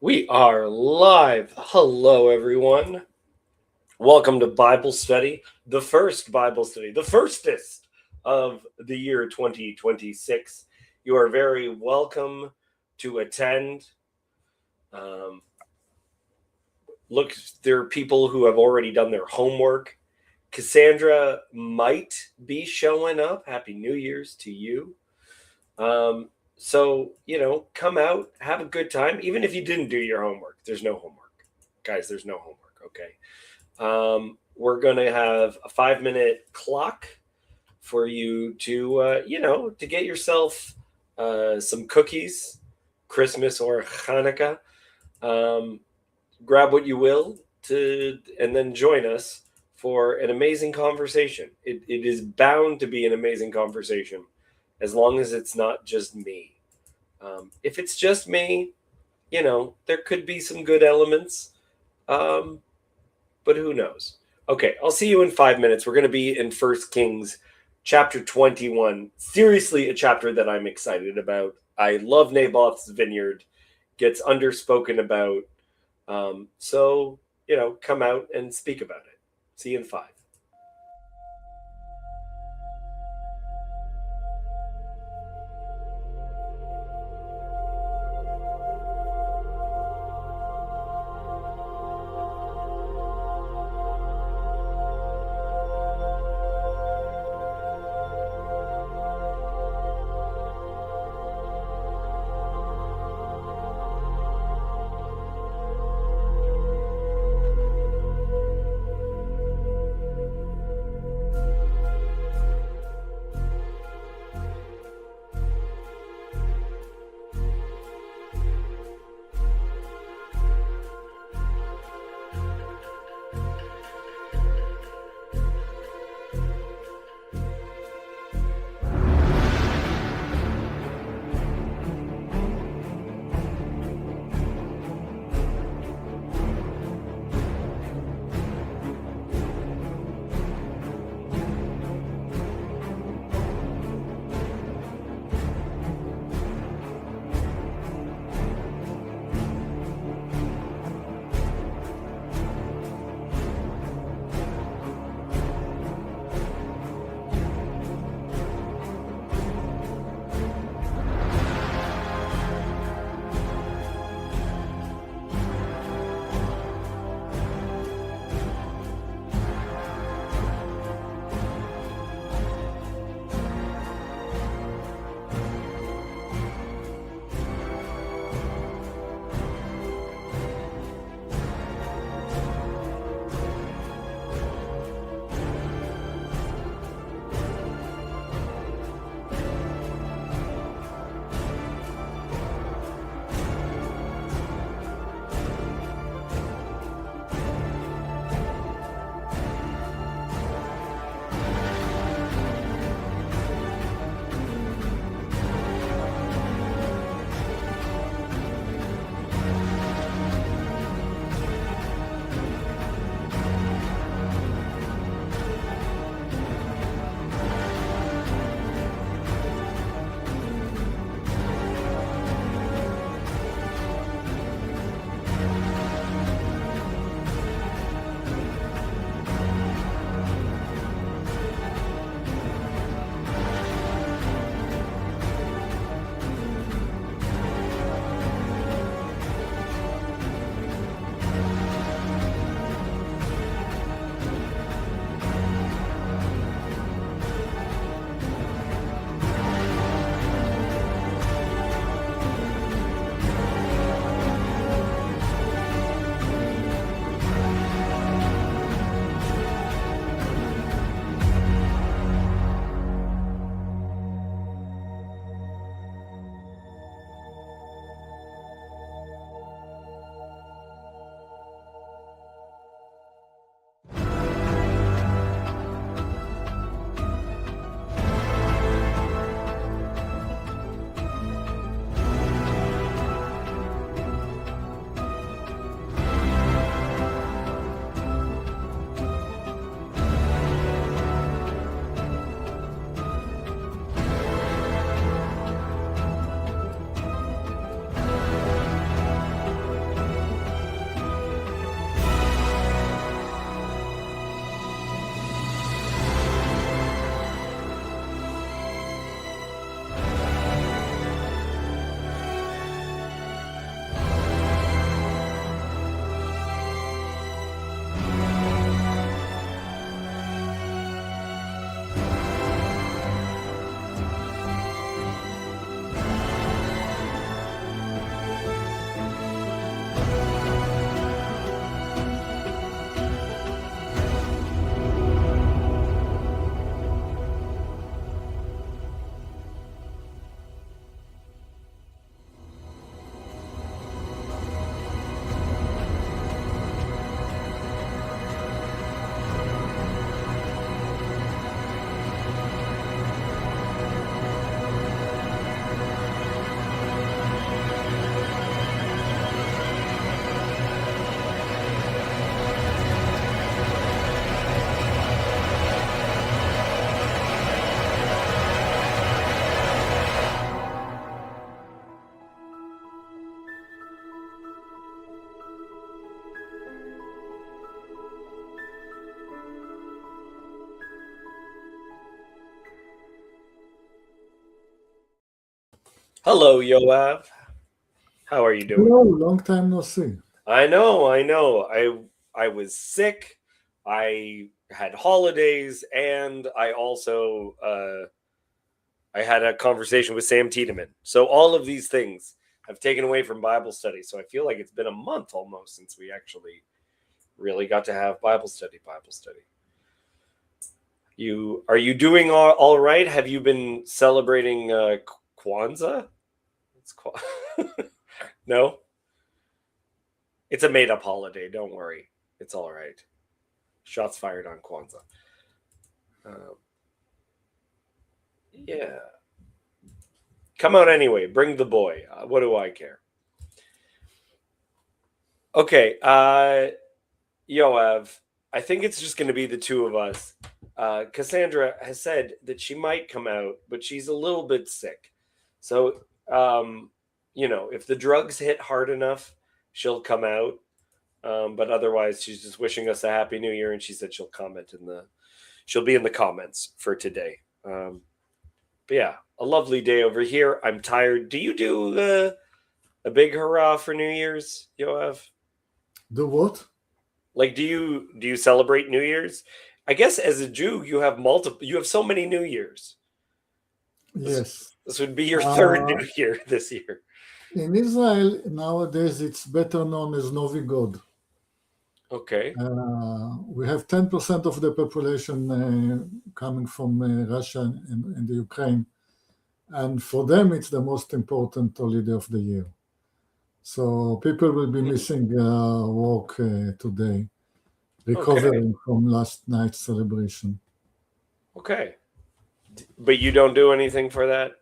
We are live. Hello, everyone. Welcome to Bible study, the first Bible study, the firstest of the year 2026. You are very welcome to attend. Look, there are people who have already done their homework. Cassandra might be showing up. Happy New Year's to you. So, come out, have a good time. Even if you didn't do your homework, there's no homework. Guys, there's no homework, okay? We're going to have a 5-minute clock for you to get yourself some cookies, Christmas or Hanukkah. Grab what you will and then join us for an amazing conversation. It is bound to be an amazing conversation as long as it's not just me. If it's just me, there could be some good elements, but who knows? Okay, I'll see you in 5 minutes. We're going to be in 1 Kings chapter 21. Seriously, a chapter that I'm excited about. I love Naboth's vineyard. Gets underspoken about. So, come out and speak about it. See you in 5. Hello, Yoav. How are you doing? Hello, long time no see. I know, I know. I was sick. I had holidays, and I had a conversation with Sam Tiedemann. So all of these things have taken away from Bible study. So I feel like it's been a month almost since we actually really got to have Bible study. Bible study. You are you doing all right? Have you been celebrating Kwanzaa? No, it's a made up holiday. Don't worry, it's all right. Shots fired on Kwanzaa. Um, yeah, come out anyway. Bring the boy. What do I care? Okay, Yoav. I think it's just going to be the two of us. Cassandra has said that she might come out, but she's a little bit sick. So, if the drugs hit hard enough, she'll come out. But otherwise, she's just wishing us a happy new year, and she said she'll be in the comments for today. But yeah, a lovely day over here. I'm tired. Do you do a big hurrah for New Year's, Yoav? Do what? Like, do you celebrate New Year's? I guess as a Jew, you have multiple. You have so many New Years. This Yes. this would be your third Uh, New Year this year. in Israel, nowadays, it's better known as Novi God. Okay. We have 10% of the population coming from Russia and the Ukraine. And for them, it's the most important holiday of the year. So people will be Hmm. missing work today, Okay. recovering from last night's celebration. Okay. But you don't do anything for that.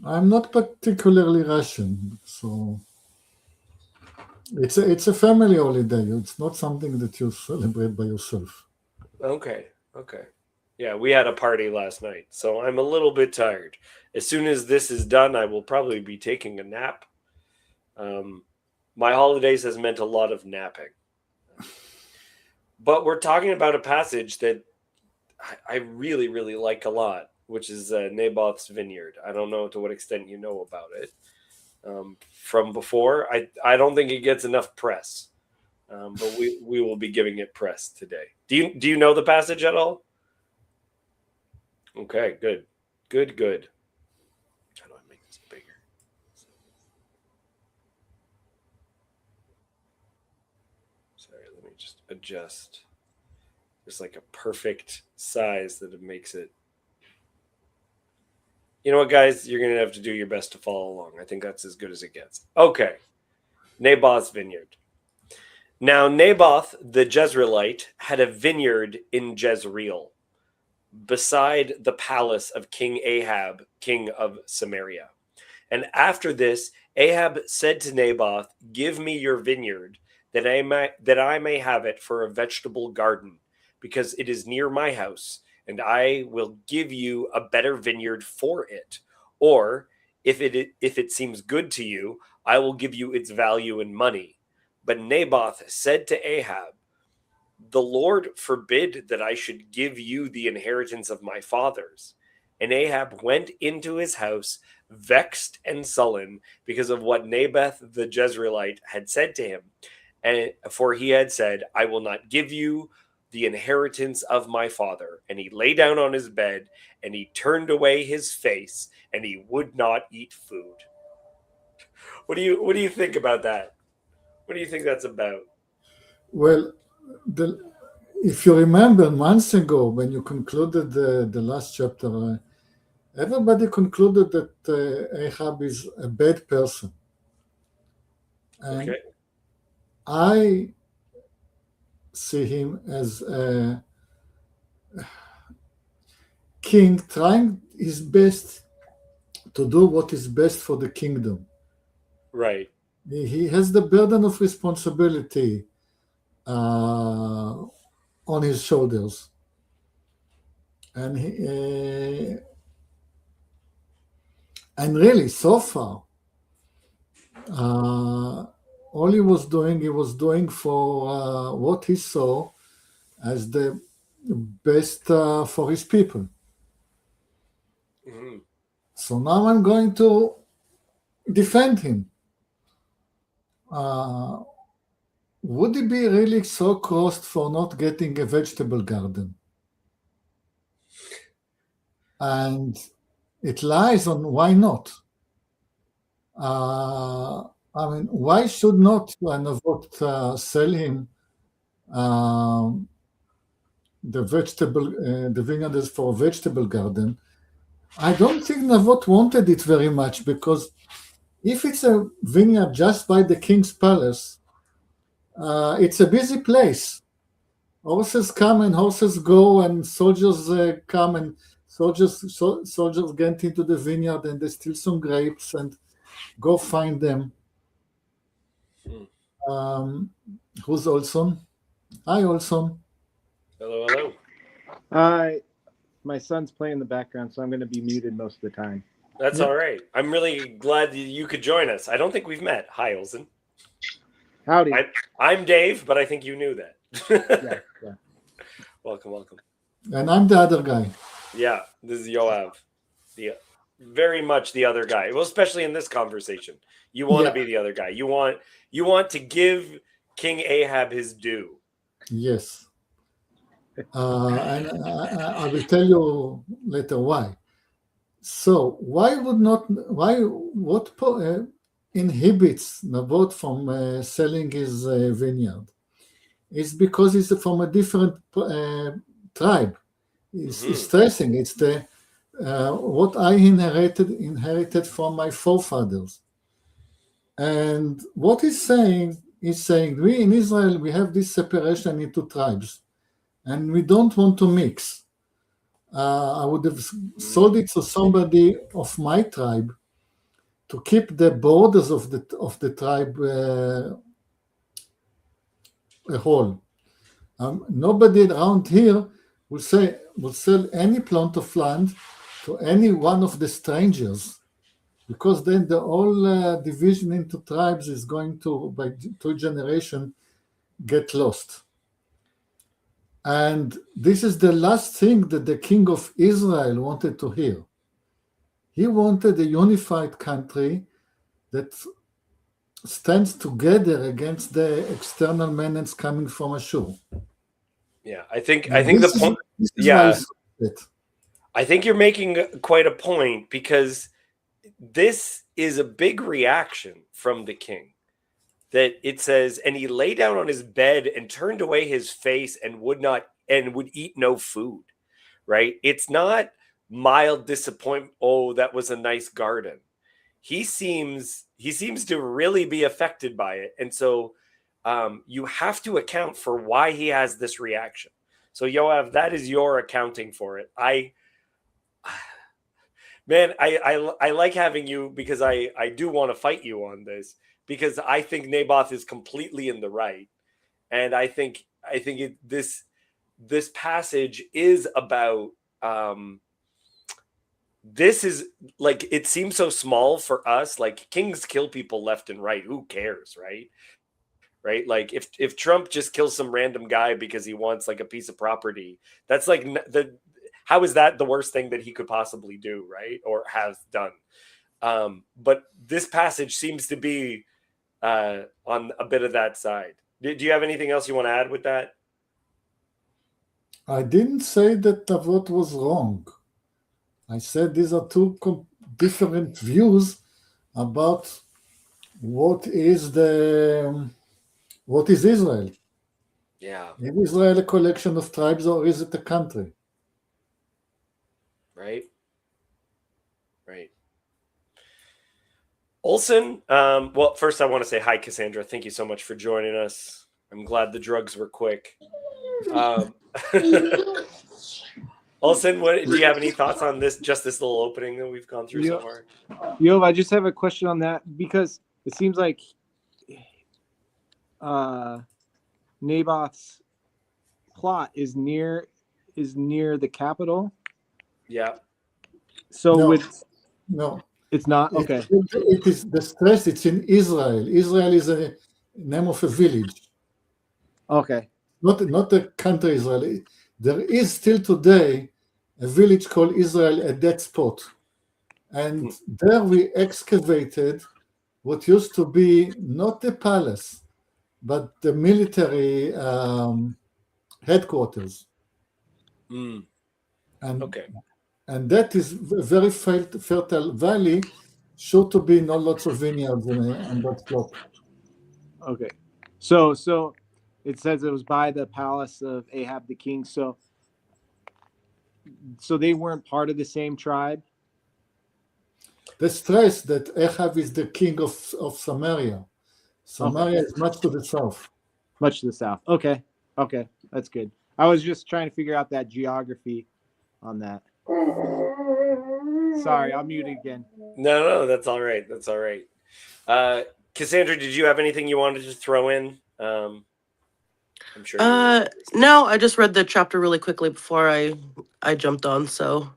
I'm not particularly Russian, so it's a family holiday. It's not something that you celebrate by yourself. Okay. Okay. Yeah, we had a party last night, so I'm a little bit tired. As soon as this is done, I will probably be taking a nap. Um, my holidays has meant a lot of napping. But we're talking about a passage that I really, really like a lot, which is Naboth's vineyard. I don't know to what extent you know about it from before. I don't think it gets enough press, but we will be giving it press today. Do you know the passage at all? Okay, good, good, good. How do I make this bigger? Sorry, let me just adjust. There's like a perfect size that it makes it. You know what, guys? You're gonna have to do your best to follow along. I think that's as good as it gets. Okay, Naboth's vineyard. Now Naboth the Jezreelite had a vineyard in Jezreel, beside the palace of King Ahab, king of Samaria. And after this, Ahab said to Naboth, "Give me your vineyard, that I may have it for a vegetable garden, because it is near my house, and I will give you a better vineyard for it. Or if it seems good to you, I will give you its value in money." But Naboth said to Ahab, "The Lord forbid that I should give you the inheritance of my fathers." And Ahab went into his house, vexed and sullen, because of what Naboth the Jezreelite had said to him. And for he had said, "I will not give you the inheritance of my father." And he lay down on his bed, and he turned away his face, and he would not eat food. What do you think about that? What do you think that's about? Well, the, if you remember months ago when you concluded the last chapter, everybody concluded that Ahab is a bad person. And Okay. I see him as a king trying his best to do what is best for the kingdom. Right. He has the burden of responsibility uh, on his shoulders. And really, so far, uh, all he was doing for what he saw as the best for his people. Mhm. So now I'm going to defend him. Would he be really so crossed for not getting a vegetable garden? And it lies on why not. Why should not Naboth sell him the vineyards for a vegetable garden? I don't think Naboth wanted it very much, because if it's a vineyard just by the king's palace, it's a busy place. Horses come and horses go, and soldiers come and soldiers get into the vineyard and they steal some grapes and go find them. Who's Olson? Hi, Olson. Hello, hello. Hi. My son's playing in the background, so I'm going to be muted most of the time. That's all right. I'm really glad you could join us. I don't think we've met. Hi, Olson. Howdy. I'm Dave, but I think you knew that. Yeah. Welcome. And I'm the other guy. Yeah, this is Yoav. Very much the other guy. Well, especially in this conversation. You want to be the other guy. You want to give King Ahab his due. Yes. And I will tell you later why. So what inhibits Naboth from selling his vineyard? It's because he's from a different tribe. He's stressing it's the what I inherited from my forefathers. And what he's saying we in Israel, we have this separation into tribes, and we don't want to mix. I would have sold it to somebody of my tribe to keep the borders of the tribe whole. Nobody around here will sell any plot of land to any one of the strangers, because then the whole division into tribes is going to, by 2 generations, get lost. And this is the last thing that the king of Israel wanted to hear. He wanted a unified country that stands together against the external menace coming from Ashur. Yeah, I think the point. Yeah, I think you're making quite a point, because this is a big reaction from the king. That it says, and he lay down on his bed and turned away his face and would eat no food. Right? It's not mild disappointment. Oh, that was a nice garden. He seems to really be affected by it, and so you have to account for why he has this reaction. So Yoav, that is your accounting for it. I like having you, because I do want to fight you on this, because I think Naboth is completely in the right, and I think this passage is about. This is like, it seems so small for us. Like, kings kill people left and right. Who cares, right? Right? Like, if Trump just kills some random guy because he wants like a piece of property, that's like how is that the worst thing that he could possibly do, right? Or has done. But this passage seems to be on a bit of that side. Do you have anything else you want to add with that? I didn't say that Naboth was wrong. I said these are 2 different views about what is Israel. Yeah. Is Israel a collection of tribes, or is it a country? Right. Olson, well, first I want to say hi, Cassandra. Thank you so much for joining us. I'm glad the drugs were quick. Olson, do you have any thoughts on this little opening that we've gone through so far? Yov, I just have a question on that, because it seems like Naboth's plot is near the capital. Yeah. So no, it's not. Okay. It is the stress. It's in Israel. Israel is a name of a village. Okay. Not the country Israel. There is still today a village called Israel at that spot. And there we excavated what used to be not the palace, but the military headquarters. Mm, And, okay. and that is a very fertile valley, sure to be no lots of vineyards on that slope. Okay. So it says it was by the palace of Ahab the king. So they weren't part of the same tribe. They stress that Ahab is the king of Samaria. Samaria is much to the south. Much to the south. Okay. That's good. I was just trying to figure out that geography on that. Sorry, I'll mute again. No, that's all right. That's all right. Cassandra, did you have anything you wanted to throw in? I'm sure. No, I just read the chapter really quickly before I jumped on, so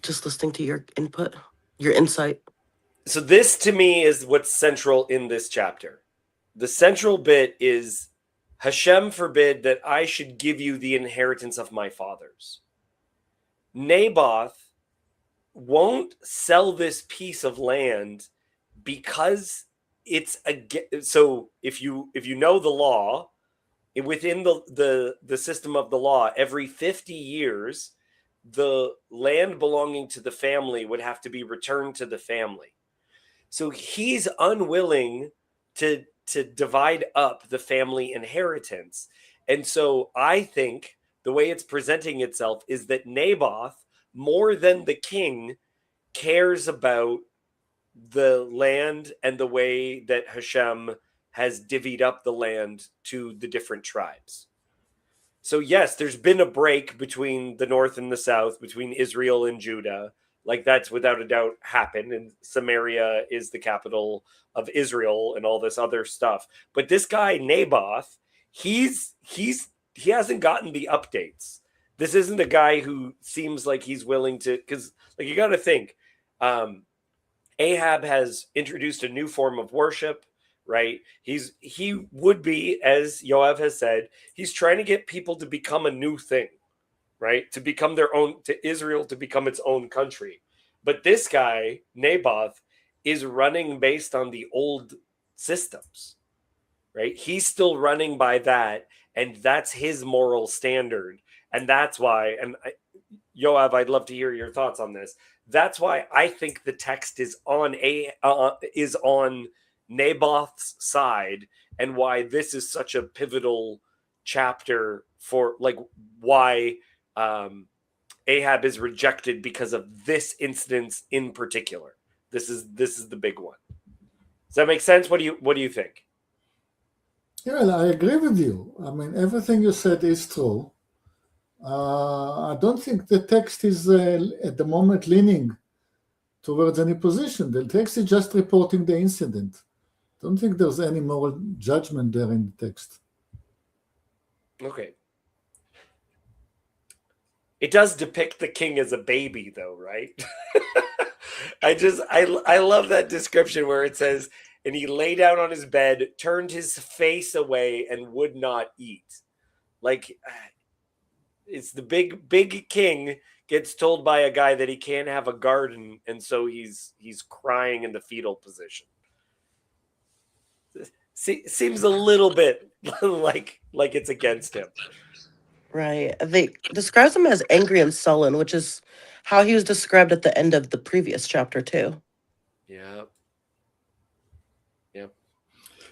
just listening to your input, your insight. So this to me is what's central in this chapter. The central bit is Hashem forbid that I should give you the inheritance of my fathers. Naboth won't sell this piece of land because it's so if you know the law, within the system of the law, every 50 years the land belonging to the family would have to be returned to the family. So he's unwilling to divide up the family inheritance. And so I think the way it's presenting itself is that Naboth, more than the king, cares about the land and the way that Hashem has divvied up the land to the different tribes. So yes, there's been a break between the north and the south, between Israel and Judah. Like that's without a doubt happened, and Samaria is the capital of Israel and all this other stuff. But this guy Naboth, he hasn't gotten the updates. This isn't a guy who seems like he's willing to, because like you got to think, Ahab has introduced a new form of worship, right? He would be, as Yoav has said, he's trying to get people to become a new thing, right? To become their own, to Israel to become its own country. But this guy, Naboth, is running based on the old systems, right? He's still running by that, and that's his moral standard. And that's why, and Yoav, I'd love to hear your thoughts on this. That's why I think the text is on Naboth's side, and why this is such a pivotal chapter for like why Ahab is rejected because of this incident in particular. This is the big one. Does that make sense? What do you think? Yeah, I agree with you. I mean, everything you said is true. I don't think the text is at the moment leaning towards any position. The text is just reporting the incident. I don't think there's any moral judgment there in the text. Okay. It does depict the king as a baby, though, right? I love that description where it says, and he lay down on his bed, turned his face away, and would not eat. Like, it's the big king gets told by a guy that he can't have a garden, and so he's crying in the fetal position. Seems a little bit like it's against him. Right. They describes him as angry and sullen, which is how he was described at the end of the previous chapter too. Yeah.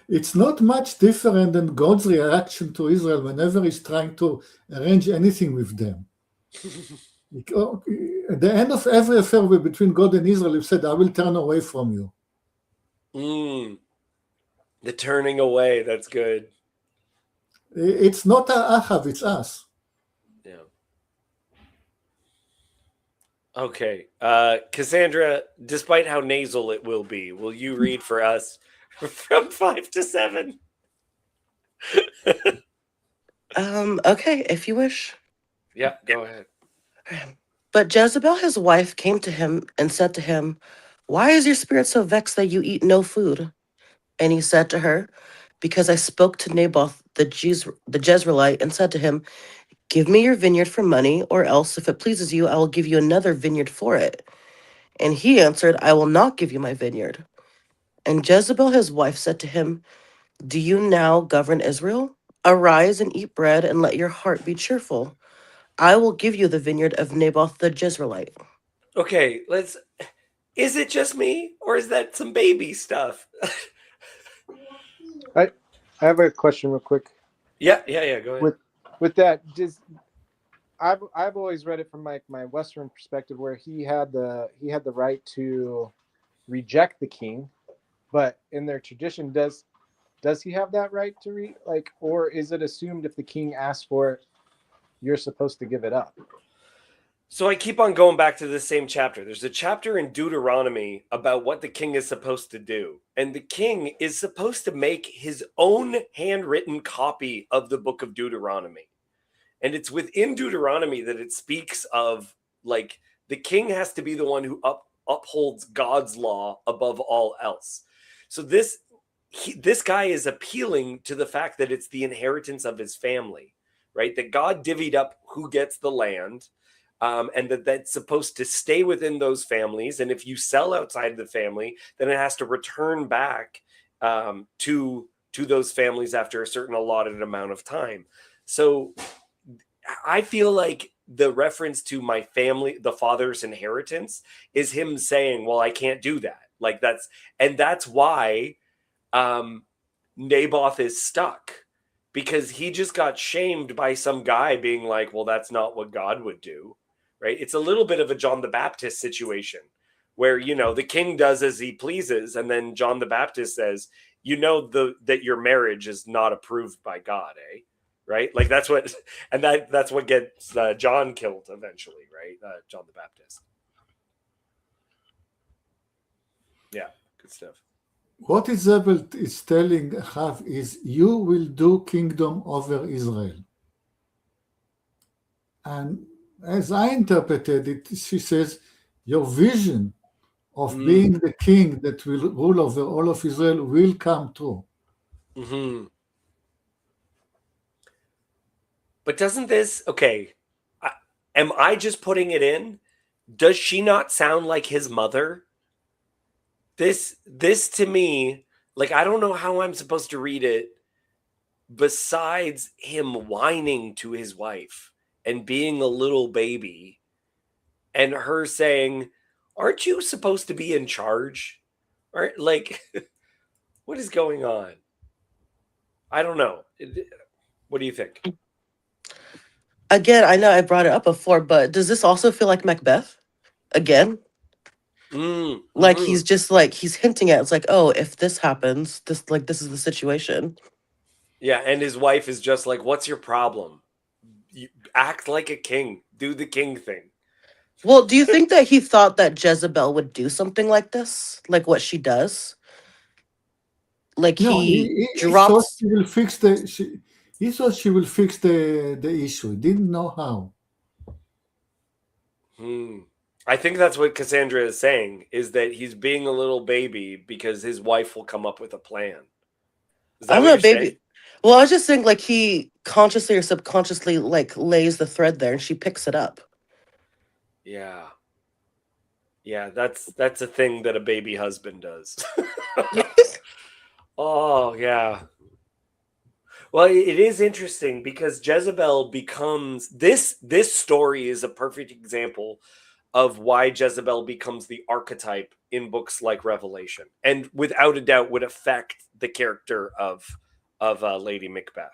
It's not much different than God's reaction to Israel whenever he's trying to arrange anything with them. At the end of every affair between God and Israel, he said, I will turn away from you. The turning away, that's good. It's not Ahab, it's us. Yeah. Okay. Cassandra, despite how nasal it will be, will you read for us from 5 to 7? Okay, if you wish. Yeah, go ahead. But Jezebel, his wife, came to him and said to him, why is your spirit so vexed that you eat no food? And he said to her, because I spoke to Naboth the Jezreelite and said to him, give me your vineyard for money, or else, if it pleases you, I will give you another vineyard for it. And he answered, I will not give you my vineyard. And Jezebel his wife said to him, do you now govern Israel? Arise and eat bread, and let your heart be cheerful. I will give you the vineyard of Naboth the Jezreelite. Okay, let's. Is it just me, or is that some baby stuff? I have a question real quick. Yeah. Go ahead. With that, just I've always read it from my Western perspective, where he had the right to reject the king, but in their tradition, does he have that right to or is it assumed if the king asks for it, you're supposed to give it up? So I keep on going back to the same chapter. There's a chapter in Deuteronomy about what the king is supposed to do. And the king is supposed to make his own handwritten copy of the book of Deuteronomy. And it's within Deuteronomy that it speaks of, like, the king has to be the one who upholds God's law above all else. So this guy is appealing to the fact that it's the inheritance of his family, right? That God divvied up who gets the land. And that's supposed to stay within those families. And if you sell outside the family, then it has to return back to those families after a certain allotted amount of time. So I feel like the reference to my family, the father's inheritance, is him saying, well, I can't do that. Like that's why Naboth is stuck, because he just got shamed by some guy being like, well, that's not what God would do. Right? It's a little bit of a John the Baptist situation where, the king does as he pleases. And then John the Baptist says, that your marriage is not approved by God, eh? Right? Like that's what gets John killed eventually, right? John the Baptist. Yeah, good stuff. What Isabel is telling Ahav is, you will do kingdom over Israel. And as I interpreted it, she says, your vision of being the king that will rule over all of Israel will come true. Mm-hmm. But doesn't this, okay, am I just putting it in? Does she not sound like his mother? This to me, like, I don't know how I'm supposed to read it besides him whining to his wife and being a little baby and her saying, aren't you supposed to be in charge? Or like, what is going on? I don't know. What do you think? Again, I know I brought it up before, but does this also feel like Macbeth? Again? Like he's just like, he's hinting at, it's like, oh, if this happens, this is the situation. Yeah, and his wife is just like, what's your problem? You act like a king. Do the king thing. Well, do you think that he thought that Jezebel would do something like this? Like what she does? Like No, he he thought drops. she will fix he thought she will fix the issue. He didn't know how. I think that's what Cassandra is saying, is that he's being a little baby because his wife will come up with a plan. Is that I'm what not you're a baby. saying? Well, I was just saying, like, he consciously or subconsciously, like, lays the thread there and she picks it up. Yeah. Yeah, that's a thing that a baby husband does. Oh, yeah. Well, it is interesting because Jezebel becomes this story is a perfect example of why Jezebel becomes the archetype in books like Revelation, and without a doubt would affect the character of Lady Macbeth.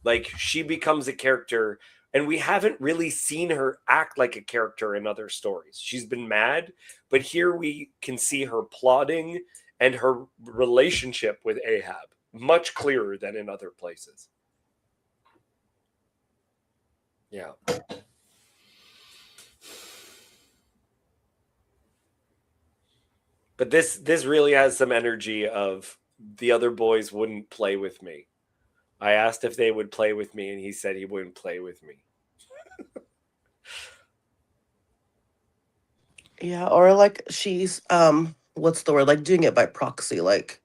Like, she becomes a character, and we haven't really seen her act like a character in other stories. She's been mad, but here we can see her plotting and her relationship with Ahab much clearer than in other places. Yeah. But this really has some energy of the other boys wouldn't play with me. I asked if they would play with me, and he said he wouldn't play with me. Yeah, or like she's what's the word? Like doing it by proxy. Like,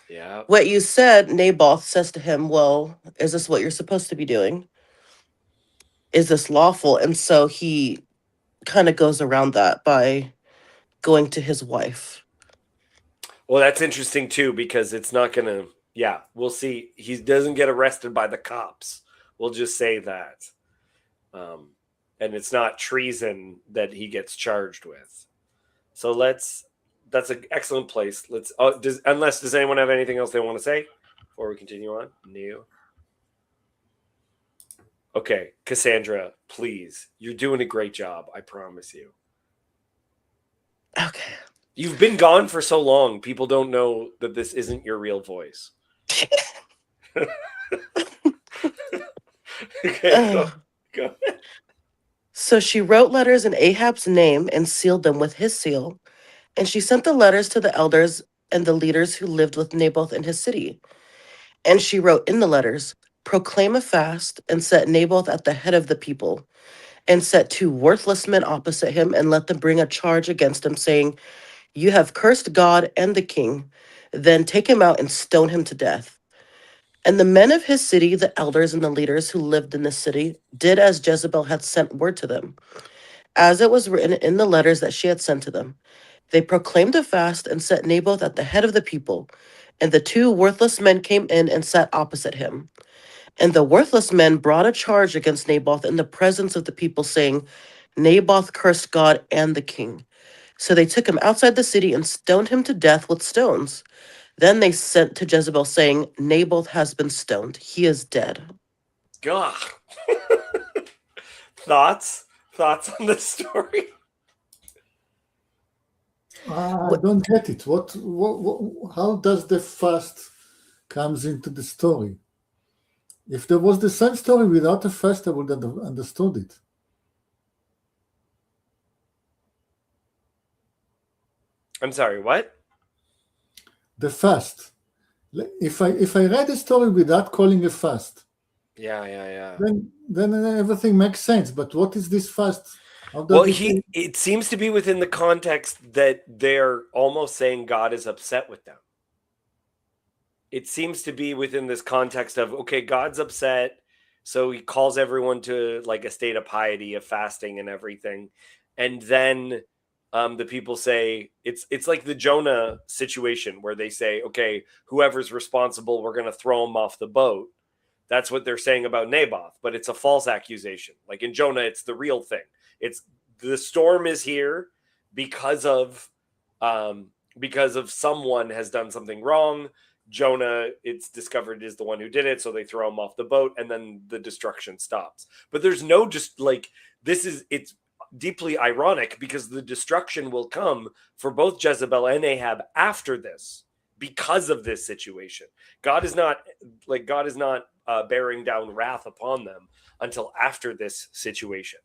yeah, what you said, Naboth says to him, well, is this what you're supposed to be doing? Is this lawful? And so he kind of goes around that by going to his wife. Well, that's interesting too, because it's not gonna. Yeah, we'll see. He doesn't get arrested by the cops. We'll just say that, and it's not treason that he gets charged with. So let's. That's an excellent place. Let's. Does anyone have anything else they want to say before we continue on? No. Okay, Cassandra, please. You're doing a great job. I promise you. Okay. You've been gone for so long. People don't know that this isn't your real voice. Okay, go. So she wrote letters in Ahab's name and sealed them with his seal. And she sent the letters to the elders and the leaders who lived with Naboth in his city. And she wrote in the letters, proclaim a fast and set Naboth at the head of the people, and set 2 worthless men opposite him and let them bring a charge against him, saying, you have cursed God and the king. Then take him out and stone him to death. And the men of his city, the elders and the leaders who lived in the city, did as Jezebel had sent word to them, as it was written in the letters that she had sent to them. They proclaimed a fast and set Naboth at the head of the people. And the 2 worthless men came in and sat opposite him. And the worthless men brought a charge against Naboth in the presence of the people, saying, Naboth cursed God and the king. So they took him outside the city and stoned him to death with stones. Then they sent to Jezebel, saying, Naboth has been stoned. He is dead. God. Thoughts on the story? I don't get it. What? How does the fast comes into the story? If there was the same story without a fast, I would have understood it. I'm sorry, what? The fast. If I read the story without calling a fast, Yeah. then everything makes sense. But what is this fast? How does Well, it? it seems to be within the context that they're almost saying God is upset with them. It seems to be within this context of, okay, God's upset, so he calls everyone to like a state of piety, of fasting and everything. And then the people say, it's like the Jonah situation where they say, okay, whoever's responsible, we're going to throw him off the boat. That's what they're saying about Naboth, but it's a false accusation. Like in Jonah, it's the real thing. It's the storm is here because of someone has done something wrong. Jonah, it's discovered, is the one who did it, so they throw him off the boat, and then the destruction stops. But there's no just like it's deeply ironic because the destruction will come for both Jezebel and Ahab after this because of this situation. God is not bearing down wrath upon them until after this situation.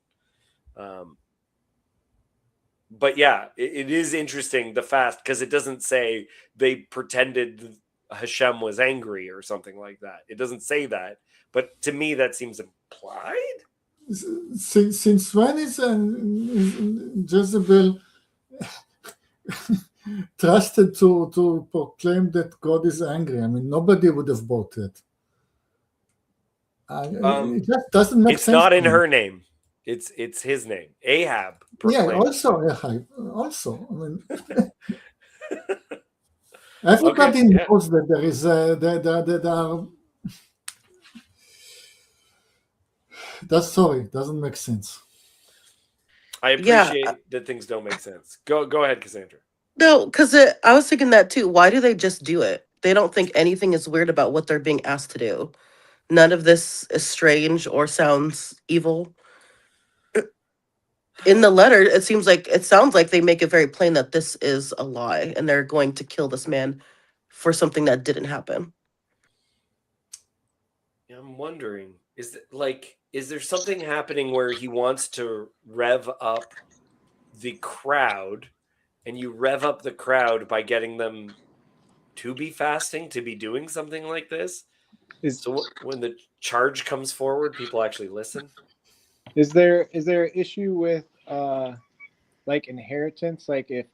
But yeah, it is interesting, the fast, because it doesn't say they pretended Hashem was angry or something like that. It doesn't say that, but to me that seems implied. Since when is Jezebel trusted to proclaim that God is angry? I mean, nobody would have bought it. It just doesn't make sense. It's not in her name. It's his name. Ahab proclaimed. Yeah, also Ahab. Also, I mean, everybody knows that there is there are. That story doesn't make sense. I appreciate that things don't make sense. Go ahead, Cassandra. No, because I was thinking that too. Why do they just do it? They don't think anything is weird about what they're being asked to do. None of this is strange or sounds evil. In the letter, it sounds like they make it very plain that this is a lie and they're going to kill this man for something that didn't happen. I'm wondering, is there something happening where he wants to rev up the crowd, and you rev up the crowd by getting them to be fasting, to be doing something like this? So when the charge comes forward, people actually listen? Is there an issue with like inheritance? Like if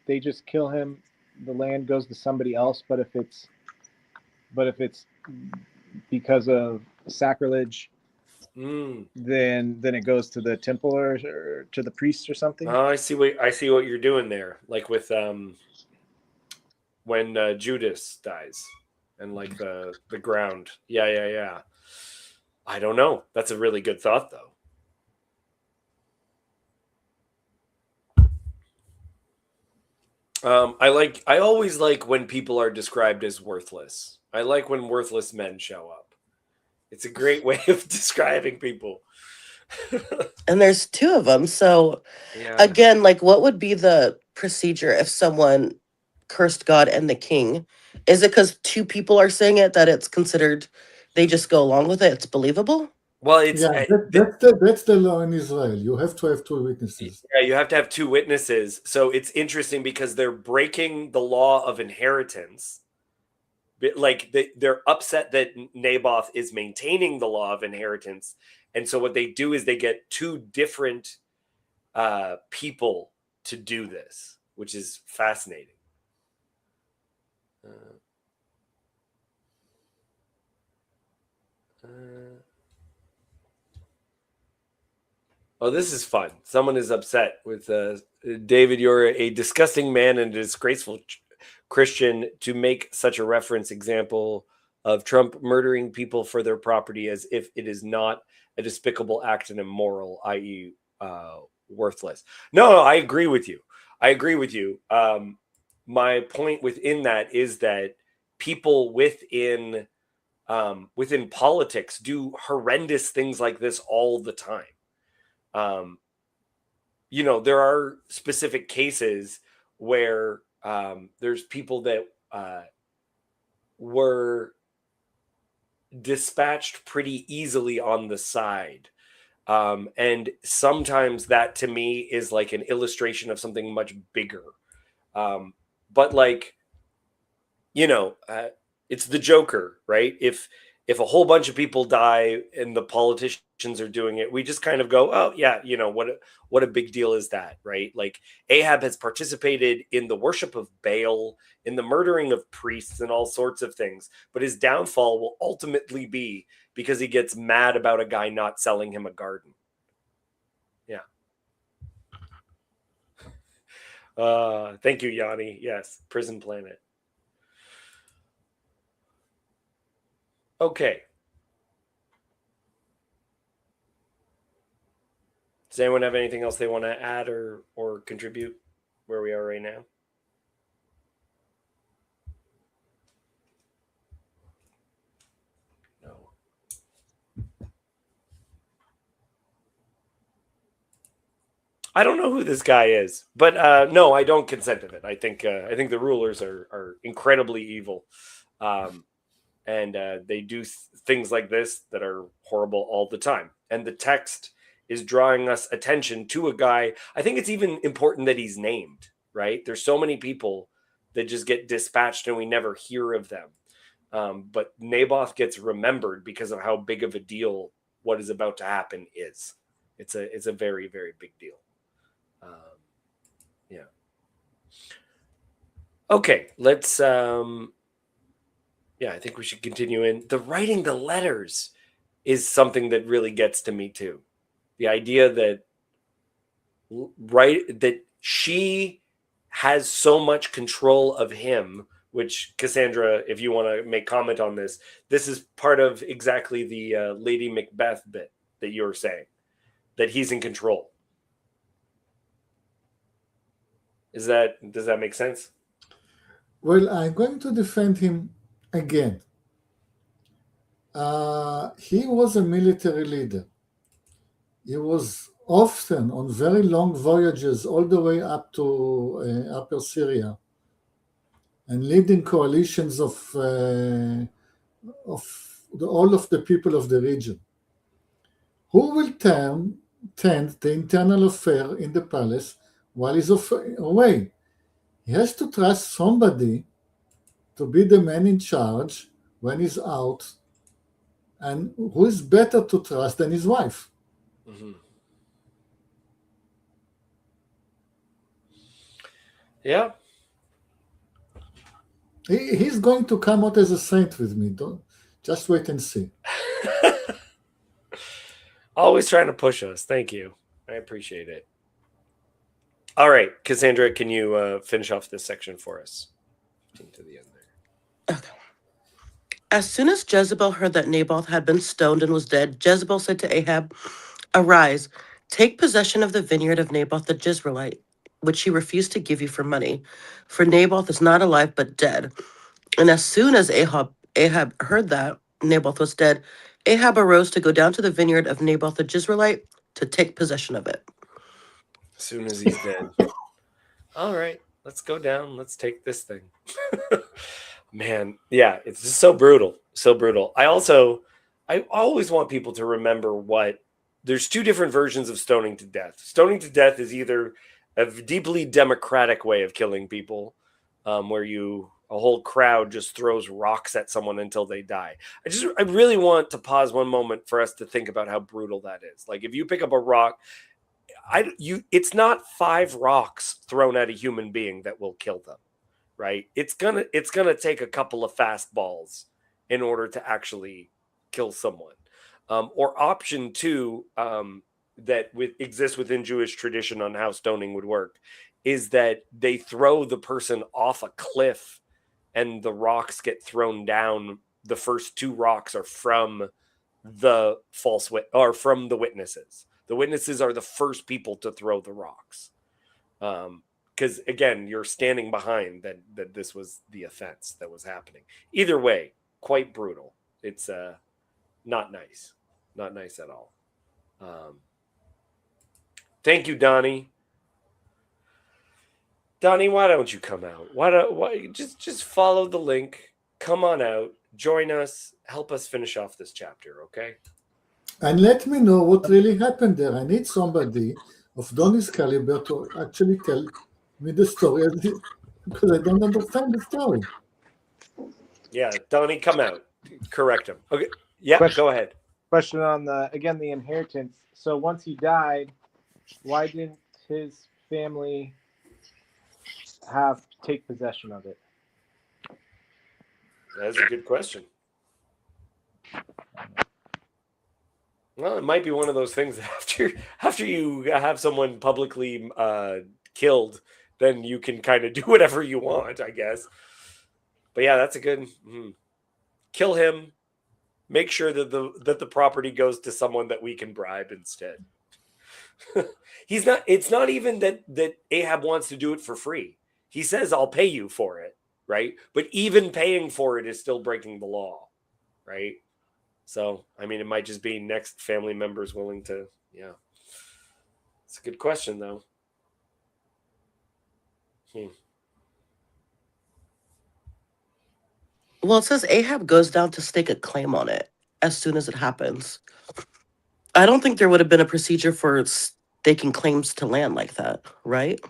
they just kill him, the land goes to somebody else, but if it's because of sacrilege, then it goes to the temple or to the priests or something. Oh, I see what you're doing there. Like with when Judas dies and like the ground. Yeah. I don't know. That's a really good thought, though. I always like when people are described as worthless. I like when worthless men show up. It's a great way of describing people. And there's two of them. So Yeah. again, like what would be the procedure if someone cursed God and the king? Is it because two people are saying it that it's considered they just go along with it? It's believable? Well, it's Yeah, that's the law in Israel. You have to have two witnesses. yeah, you have to have two witnesses. So it's interesting because they're breaking the law of inheritance. Like they're upset that Naboth is maintaining the law of inheritance, and so what they do is they get two different people to do this, which is fascinating. Oh, this is fun. Someone is upset with David. You're a disgusting man and a disgraceful Christian to make such a reference example of Trump murdering people for their property as if it is not a despicable act and immoral, i.e., worthless. No, I agree with you. My point within that is that people within politics do horrendous things like this all the time. There are specific cases where there's people that were dispatched pretty easily on the side. And sometimes that to me is like an illustration of something much bigger. But like, it's the Joker, right? If a whole bunch of people die and the politicians are doing it, we just kind of go, oh yeah, what a big deal is that, right? Like Ahab has participated in the worship of Baal, in the murdering of priests and all sorts of things, but his downfall will ultimately be because he gets mad about a guy not selling him a garden. Yeah. Thank you, Yanni. Yes, Prison Planet. Okay. Does anyone have anything else they want to add or contribute where we are right now? No. I don't know who this guy is, but no, I don't consent to it. I think the rulers are incredibly evil, and they do things like this that are horrible all the time. And the text is drawing us attention to a guy. I think it's even important that he's named, right? There's so many people that just get dispatched and we never hear of them. But Naboth gets remembered because of how big of a deal what is about to happen is. It's a very, very big deal. Yeah. Okay, let's I think we should continue in. The writing the letters is something that really gets to me too. The idea that that she has so much control of him, which Cassandra, if you want to make comment on this is part of exactly the Lady Macbeth bit that you're saying, that he's in control. Does that make sense? Well, I'm going to defend him again. He was a military leader. He was often on very long voyages all the way up to Upper Syria and leading coalitions of all of the people of the region. Who will tend the internal affair in the palace while he's away? He has to trust somebody to be the man in charge when he's out, and who is better to trust than his wife? Mm-hmm. Yeah. He's going to come out as a saint with me. Just wait and see. Always trying to push us. Thank you. I appreciate it. All right, Cassandra, can you finish off this section for us? 15 to the end there. Okay. As soon as Jezebel heard that Naboth had been stoned and was dead, Jezebel said to Ahab, "Arise, take possession of the vineyard of Naboth the Jezreelite, which he refused to give you for money, for Naboth is not alive but dead." And as soon as Ahab heard that Naboth was dead, Ahab arose to go down to the vineyard of Naboth the Jezreelite to take possession of it. As soon as he's dead. All right, let's go down. Let's take this thing. Man, yeah, it's just so brutal. So brutal. I always want people to remember there's two different versions of stoning to death. Stoning to death is either a deeply democratic way of killing people, where a whole crowd just throws rocks at someone until they die. I really want to pause one moment for us to think about how brutal that is. Like if you pick up a rock, it's not 5 rocks thrown at a human being that will kill them, right? It's gonna take a couple of fastballs in order to actually kill someone. Or option 2, that exists within Jewish tradition on how stoning would work, is that they throw the person off a cliff, and the rocks get thrown down. The first 2 rocks are from the from the witnesses. The witnesses are the first people to throw the rocks. Because again, you're standing behind that this was the offense that was happening. Either way, quite brutal. It's not nice. Not nice at all. Thank you, Donnie. Donnie, why don't you come out? Why just follow the link, come on out, join us, help us finish off this chapter, okay? And let me know what really happened there. I need somebody of Donnie's caliber to actually tell me the story because I don't understand the story. Yeah, Donnie, come out. Correct him. Okay. Yeah, go ahead. Question on the inheritance. So once he died, why didn't his family take possession of it? That's a good question. Well, it might be one of those things that after you have someone publicly killed, then you can kind of do whatever you want, I guess. But yeah, that's a good kill him. Make sure that the property goes to someone that we can bribe instead. It's not even that Ahab wants to do it for free. He says, "I'll pay you for it," right? But even paying for it is still breaking the law, right? So, I mean, it might just be next family members willing to, yeah. It's a good question, though. Well, it says Ahab goes down to stake a claim on it as soon as it happens. I don't think there would have been a procedure for staking claims to land like that, right?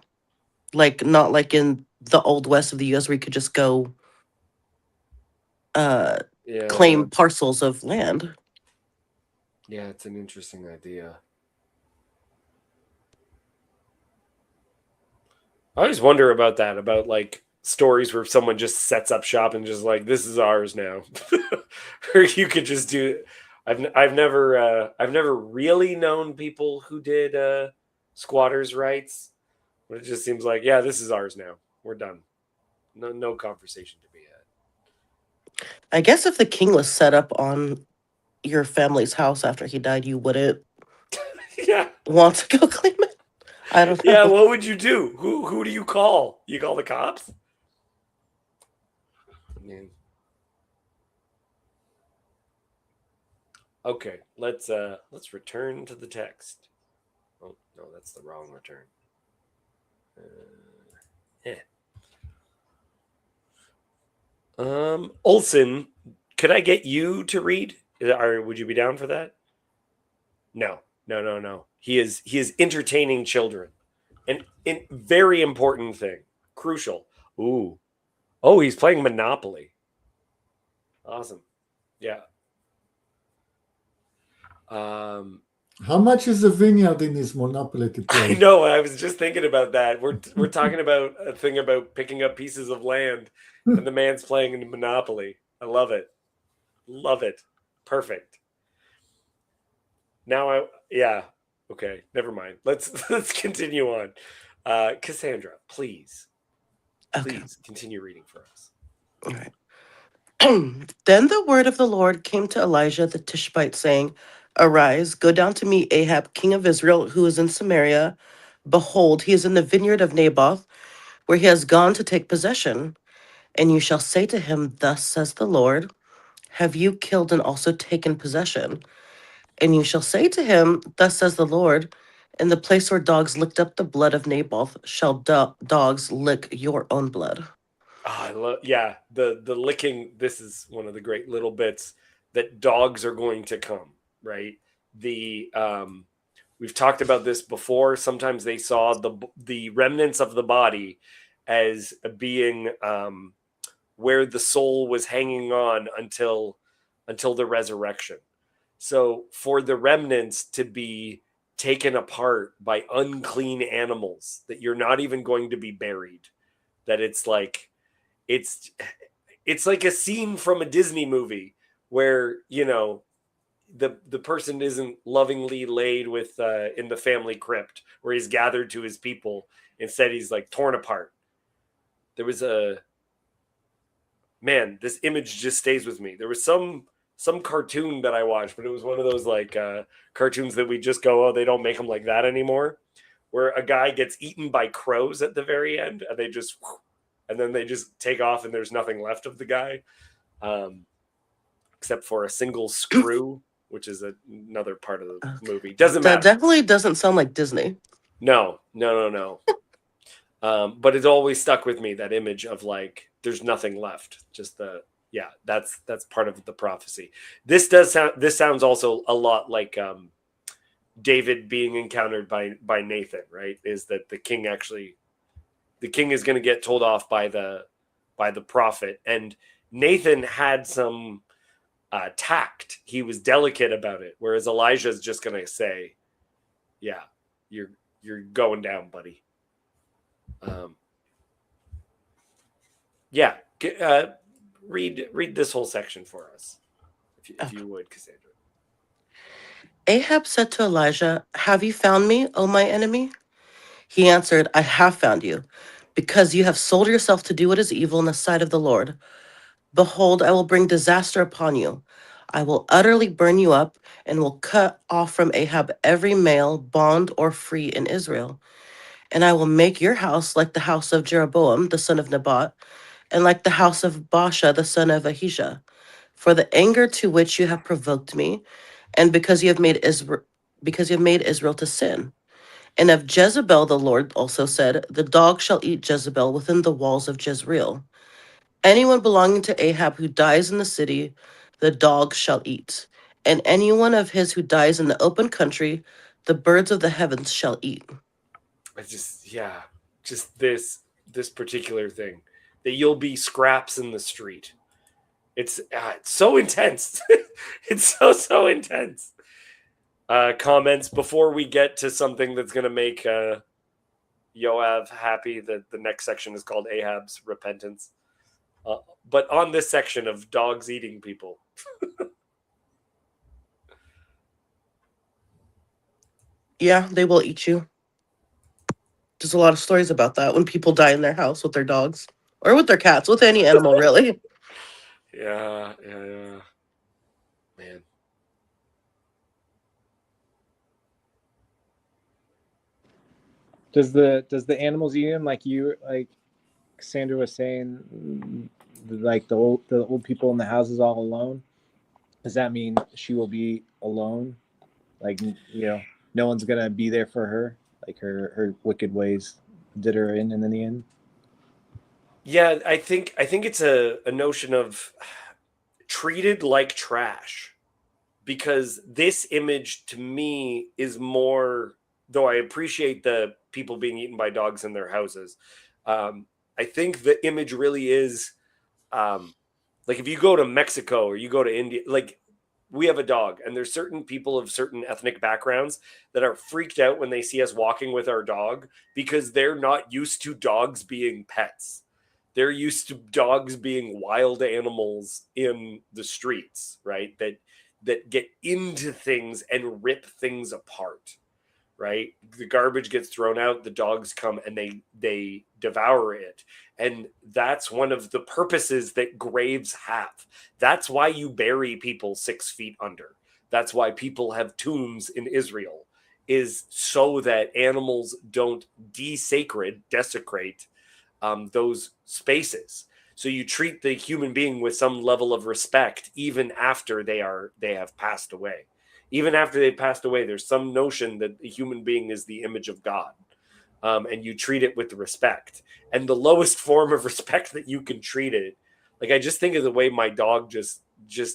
Like, not like in the old west of the US where you could just go claim parcels of land. Yeah, it's an interesting idea. I always wonder about that, about like stories where someone just sets up shop and just like, this is ours now. Or you could just do I've never really known people who did squatters' rights. But it just seems like, yeah, this is ours now. We're done. No conversation to be had. I guess if the king was set up on your family's house after he died, you wouldn't want to go claim it. I don't know. Yeah, what would you do? Who do you call? You call the cops? I mean, okay, let's return to the text. Oh no, that's the wrong return. Olson, could I get you to read? Or would you be down for that? No. He is entertaining children. And very important thing. Crucial. Ooh. Oh, he's playing Monopoly. Awesome. Yeah. How much is the vineyard in his Monopoly to play? I know. I was just thinking about that. We're talking about a thing about picking up pieces of land, and the man's playing in Monopoly. I love it. Love it. Perfect. Now okay, never mind. Let's continue on. Cassandra, please continue reading for us. All right. Then the word of the Lord came to Elijah the Tishbite, saying, Arise, go down to meet Ahab, king of Israel, who is in Samaria. Behold, he is in the vineyard of Naboth, where he has gone to take possession. And you shall say to him, Thus says the Lord, Have you killed and also taken possession? And you shall say to him, Thus says the Lord, In the place where dogs licked up the blood of Naboth, shall dogs lick your own blood. Oh, I love, yeah, the licking. This is one of the great little bits that dogs are going to come, right? The we've talked about this before. Sometimes they saw the remnants of the body as being where the soul was hanging on until the resurrection. So for the remnants to be taken apart by unclean animals, that you're not even going to be buried, that it's it's like a scene from a Disney movie where, you know, the person isn't lovingly laid with in the family crypt where he's gathered to his people. Instead, he's like torn apart. There was a man. This image just stays with me. There was some cartoon that I watched, but it was one of those like cartoons that we just go, oh, they don't make them like that anymore. Where a guy gets eaten by crows at the very end, and they just and then they just take off, and there's nothing left of the guy, except for a single screw, which is another part of the movie. Doesn't That matter. definitely doesn't sound like Disney. No. But it's always stuck with me, that image of like there's nothing left. Just that's part of the prophecy. This sounds also a lot like David being encountered by Nathan, right? Is that the king is going to get told off by the prophet, and Nathan had some tact. He was delicate about it, whereas Elijah's just going to say, "Yeah, you're going down, buddy." Yeah, read this whole section for us, if you would, Cassandra. Ahab said to Elijah, Have you found me, O my enemy? He answered, I have found you, because you have sold yourself to do what is evil in the sight of the Lord. Behold, I will bring disaster upon you. I will utterly burn you up, and will cut off from Ahab every male, bond or free in Israel. And I will make your house like the house of Jeroboam, the son of Nebat, and like the house of Baasha, the son of Ahijah, for the anger to which you have provoked me, and because you have made Israel to sin. And of Jezebel the Lord also said, The dog shall eat Jezebel within the walls of Jezreel. Anyone belonging to Ahab who dies in the city, the dog shall eat. And anyone of his who dies in the open country, the birds of the heavens shall eat. I just this particular thing, that you'll be scraps in the street. It's so intense. It's so intense. Comments before we get to something that's going to make Yoav happy. That the next section is called Ahab's repentance. But on this section of dogs eating people, Yeah, they will eat you. There's a lot of stories about that when people die in their house with their dogs or with their cats, with any animal, really. yeah, man. Does the animals eat him like Sandra was saying, like the old people in the houses all alone? Does that mean she will be alone? Like, no one's gonna be there for her. Like her wicked ways did her in the end. Yeah, I think it's a notion of treated like trash, because this image to me is more, though I appreciate the people being eaten by dogs in their houses. I think the image really is like if you go to Mexico or you go to India, like we have a dog, and there's certain people of certain ethnic backgrounds that are freaked out when they see us walking with our dog, because they're not used to dogs being pets. They're used to dogs being wild animals in the streets, right? That get into things and rip things apart. right? The garbage gets thrown out, the dogs come and they devour it. And that's one of the purposes that graves have. That's why you bury people 6 feet under. That's why people have tombs in Israel, is so that animals don't desecrate those spaces. So you treat the human being with some level of respect even after they have passed away. Even after they passed away, there's some notion that the human being is the image of God, and you treat it with respect. And the lowest form of respect that you can treat it, like I just think of the way my dog just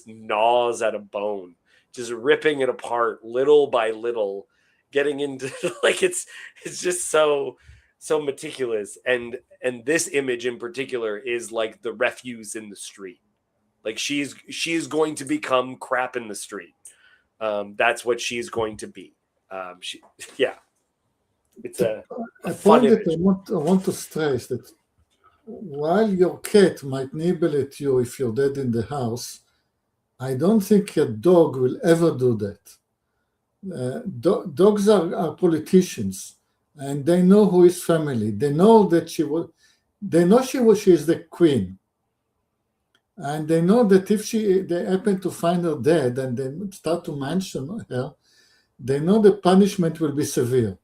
gnaws at a bone, just ripping it apart little by little, getting into like it's just so meticulous. And this image in particular is like the refuse in the street. Like she's going to become crap in the street. That's what she's going to be. Yeah, it's a fun point that image. I want to stress that while your cat might nibble at you if you're dead in the house, I don't think a dog will ever do that. Dogs are politicians, and they know who is family. They know that she is the queen, and they know that if they happen to find her dead and they start to mention her, they know the punishment will be severe.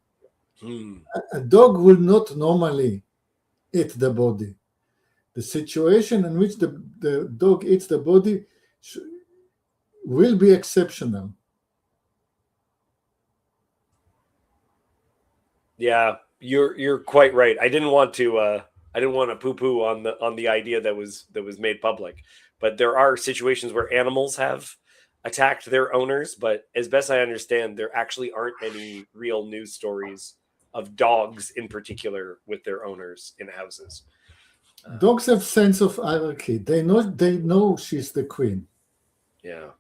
A dog will not normally eat the body. The situation in which the dog eats the body will be exceptional. Yeah, you're quite right. I didn't want to poo-poo on the idea that was made public, but there are situations where animals have attacked their owners. But as best I understand, there actually aren't any real news stories of dogs in particular with their owners in houses. Dogs have sense of hierarchy. They know she's the queen. Yeah.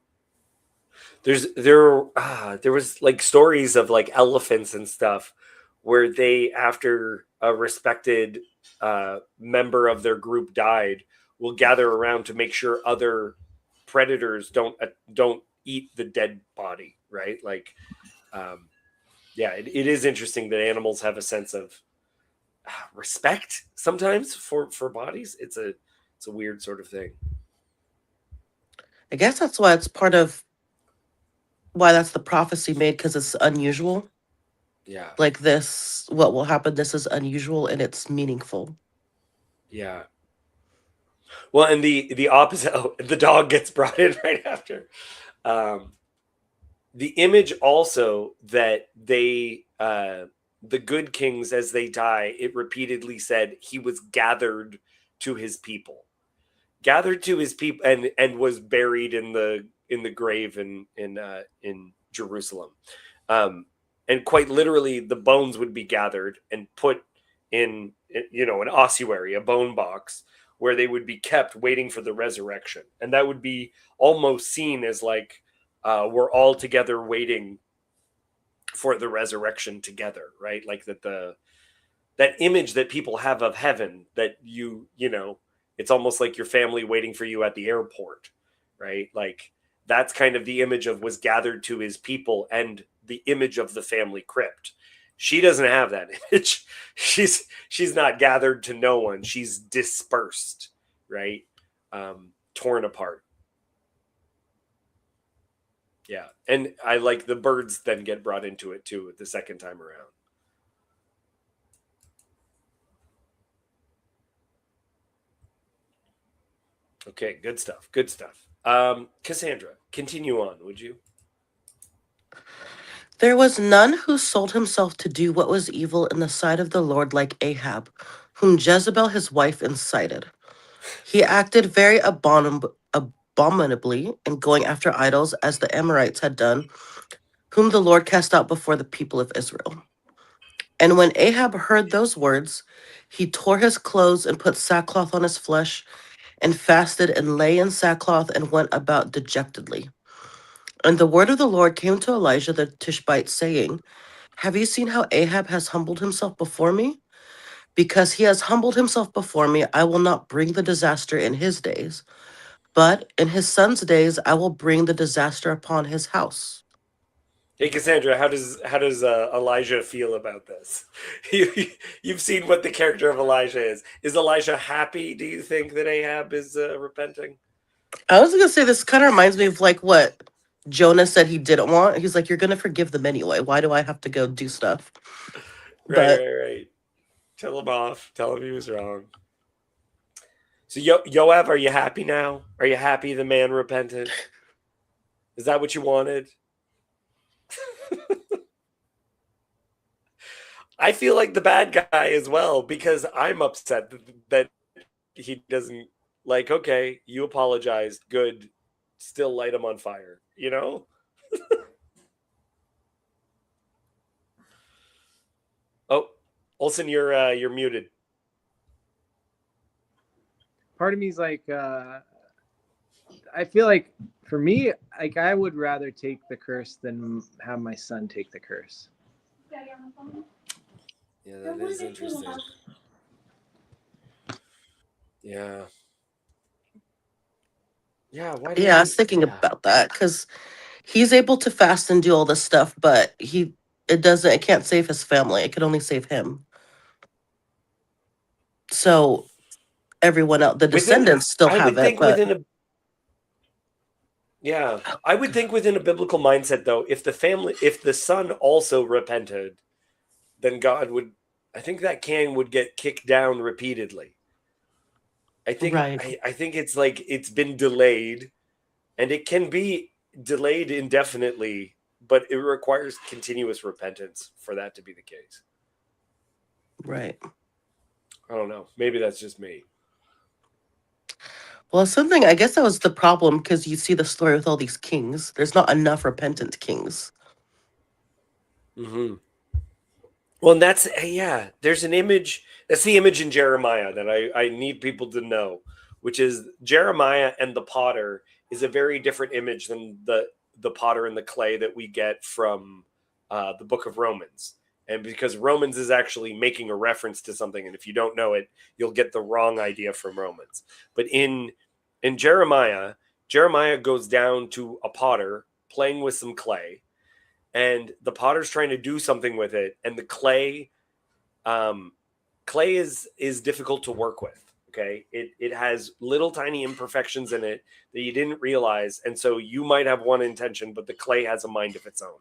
There was like stories of like elephants and stuff where they, after a respected member of their group died, will gather around to make sure other predators don't eat the dead body, right? Like, yeah, it is interesting that animals have a sense of respect sometimes for bodies. It's a weird sort of thing. I guess that's why it's part of why that's the prophecy made, because it's unusual. Yeah. Like this, what will happen? This is unusual and it's meaningful. Yeah. Well, and the opposite, the dog gets brought in right after. The image also that the good kings, as they die, it repeatedly said he was gathered to his people, and was buried in the grave in Jerusalem. And quite literally, the bones would be gathered and put in an ossuary, a bone box, where they would be kept waiting for the resurrection. And that would be almost seen as like, we're all together waiting for the resurrection together, right? Like that image that people have of heaven, that it's almost like your family waiting for you at the airport, right? Like that's kind of the image of was gathered to his people, and the image of the family crypt. She doesn't have that image. She's not gathered to no one. She's dispersed, right? Torn apart. Yeah. And I like the birds then get brought into it too the second time around. Okay, good stuff. Good stuff. Cassandra, continue on, would you? There was none who sold himself to do what was evil in the sight of the Lord like Ahab, whom Jezebel his wife incited. He acted very abominably in going after idols, as the Amorites had done, whom the Lord cast out before the people of Israel. And when Ahab heard those words, he tore his clothes and put sackcloth on his flesh, and fasted and lay in sackcloth and went about dejectedly. And the word of the Lord came to Elijah the Tishbite, saying, Have you seen how Ahab has humbled himself before me? Because he has humbled himself before me, I will not bring the disaster in his days, but in his son's days I will bring the disaster upon his house. Hey Cassandra, how does Elijah feel about this? You've seen what the character of Elijah is. Is Elijah happy? Do you think that Ahab is repenting? I was gonna say this kind of reminds me of like what Jonah said he didn't want. He's like, "You're gonna forgive them anyway. Why do I have to go do stuff?" But Right. Tell him off. Tell him he was wrong. So Yoav, are you happy now? Are you happy the man repented? Is that what you wanted? I feel like the bad guy as well because I'm upset that he doesn't like. Okay, you apologized. Good. Still light him on fire. You know. Oh, Olson, you're muted. Part of me is like, I feel like for me, like I would rather take the curse than have my son take the curse. Yeah, that is interesting. Yeah. Yeah. Why do yeah, I was thinking Yeah. about that because he's able to fast and do all this stuff, but it can't save his family. It can only save him. So everyone else, the Within, descendants still I have would it, think but within a Yeah, I would think within a biblical mindset, though, if the son also repented, then God would. I think that can would get kicked down repeatedly. right, I think it's like it's been delayed, and it can be delayed indefinitely, but it requires continuous repentance for that to be the case. right. I don't know. Maybe that's just me. Well, something I guess that was the problem because you see the story with all these kings. There's not enough repentant kings. Mm-hmm. Well, and that's yeah. There's an image. That's the image in Jeremiah that I need people to know, which is Jeremiah and the potter is a very different image than the potter and the clay that we get from the book of Romans. And because Romans is actually making a reference to something, and if you don't know it, you'll get the wrong idea from Romans. But in Jeremiah, Jeremiah goes down to a potter playing with some clay, and the potter's trying to do something with it, and the clay is difficult to work with. Okay, it has little tiny imperfections in it that you didn't realize, and so you might have one intention, but the clay has a mind of its own.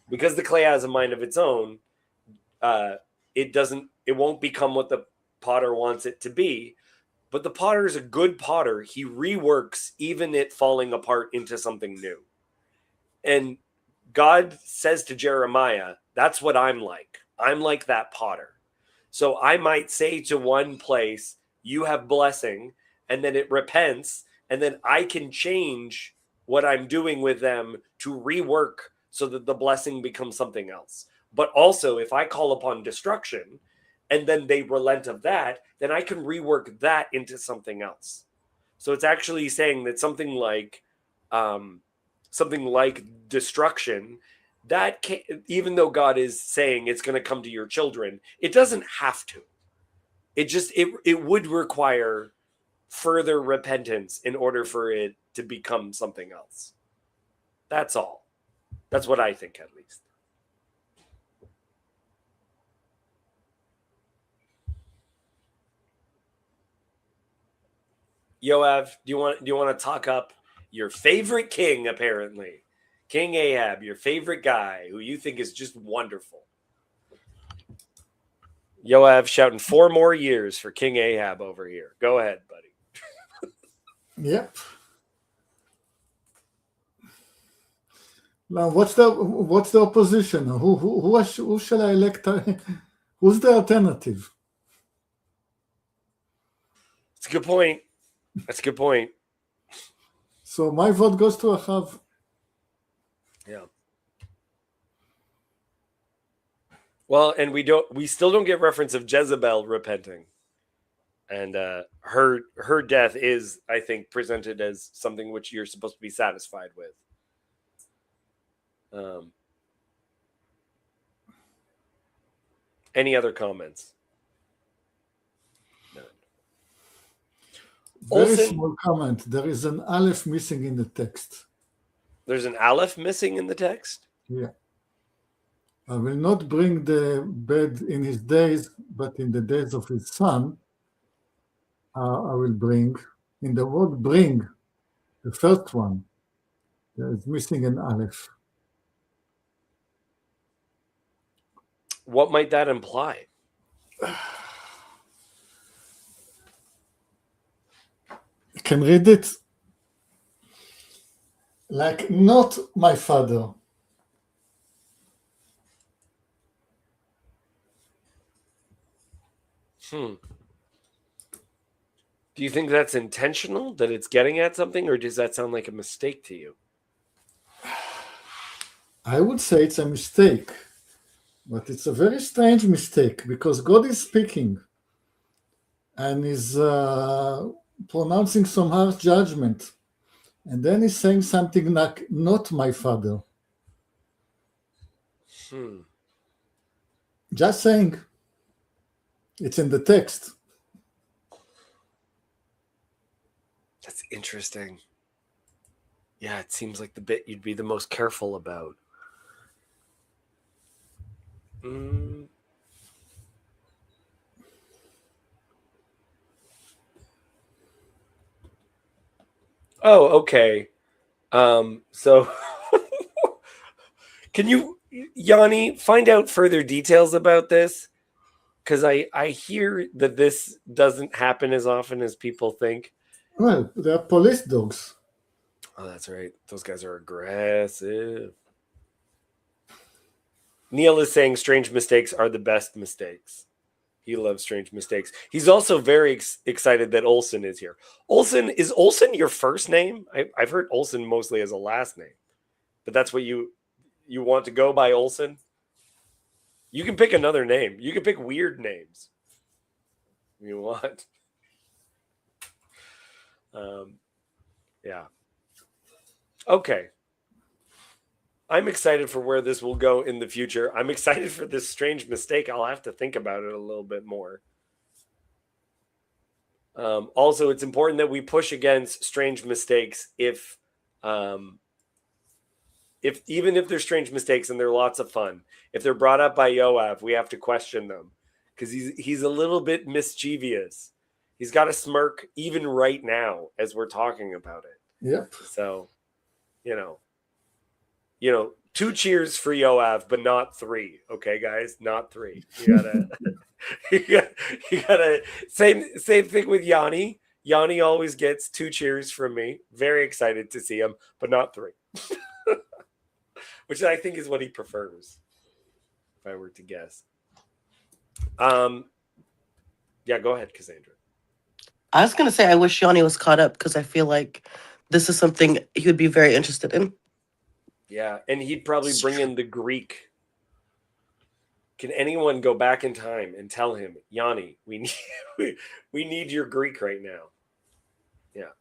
Because the clay has a mind of its own, it won't become what the potter wants it to be. But the potter is a good potter. He reworks even it falling apart into something new. And God says to Jeremiah, that's what I'm like. I'm like that potter. So I might say to one place, you have blessing, and then it repents, and then I can change what I'm doing with them to rework so that the blessing becomes something else. But also, if I call upon destruction and then they relent of that, then I can rework that into something else. So it's actually saying that something like destruction that can, even though God is saying it's going to come to your children, it doesn't have to. It would require further repentance in order for it to become something else. That's all. That's what I think, at least. Yoav, do you want to talk up your favorite king? Apparently, King Ahab, your favorite guy, who you think is just wonderful. Yoav shouting 4 more years for King Ahab over here. Go ahead, buddy. Yep. Now, what's the opposition? Who shall I elect? Who's the alternative? It's a good point. That's a good point. So my vote goes to Ahav. Yeah. Well, and we still don't get reference of Jezebel repenting, and her death is, I think, presented as something which you're supposed to be satisfied with. Any other comments? None. Very Olson, small comment. There is an aleph missing in the text. there's an aleph missing in the text. Yeah. I will not bring the bed in his days, but in the days of his son, I will bring. In the word bring, the first one, there is missing an aleph. What might that imply? You can read it like not my father. Do you think that's intentional, that it's getting at something, or does that sound like a mistake to you? I would say it's a mistake, but it's a very strange mistake because God is speaking and is pronouncing some harsh judgment. And then he's saying something like, not my father. Just saying. It's in the text. That's interesting. Yeah, it seems like the bit you'd be the most careful about. Oh, okay. So can you, Yanni, find out further details about this? Because I hear that this doesn't happen as often as people think. Well, they're police dogs. Oh, that's right. Those guys are aggressive. Neil is saying strange mistakes are the best mistakes. He loves strange mistakes. He's also very excited that Olsen is here. Is Olsen your first name? I've heard Olsen mostly as a last name, but that's what you want to go by, Olsen? You can pick another name. You can pick weird names if you want. Yeah. Okay. I'm excited for where this will go in the future. I'm excited for this strange mistake. I'll have to think about it a little bit more. Also, it's important that we push against strange mistakes if even if they're strange mistakes and they're lots of fun, if they're brought up by Yoav, we have to question them because he's a little bit mischievous. He's got a smirk even right now as we're talking about it. Yep. So, you know, 2 cheers for Yoav, but not 3. Okay, guys, not 3. You gotta, you gotta. Same thing with Yanni. Yanni always gets 2 cheers from me. Very excited to see him, but not 3. Which I think is what he prefers, if I were to guess. Yeah, go ahead, Cassandra. I was going to say I wish Yanni was caught up because I feel like this is something he would be very interested in. Yeah, and he'd probably bring in the Greek. Can anyone go back in time and tell him, Yanni, we need your Greek right now? Yeah.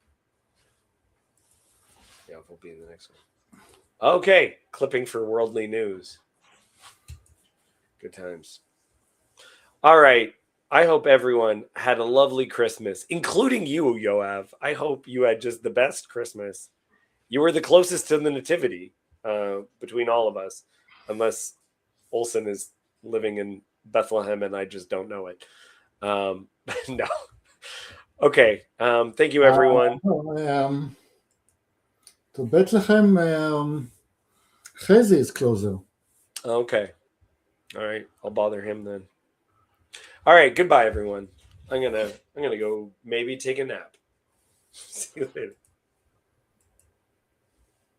Yeah, we'll be in the next one. Okay, clipping for worldly news. Good times. All right. I hope everyone had a lovely Christmas, including you, Yoav. I hope you had just the best Christmas. You were the closest to the nativity between all of us, unless Olsen is living in Bethlehem and I just don't know it. No. Okay. Thank you, everyone. To Bethlehem, Chezi is closer. Okay. All right. I'll bother him then. All right. Goodbye, everyone. I'm gonna go maybe take a nap. See you later.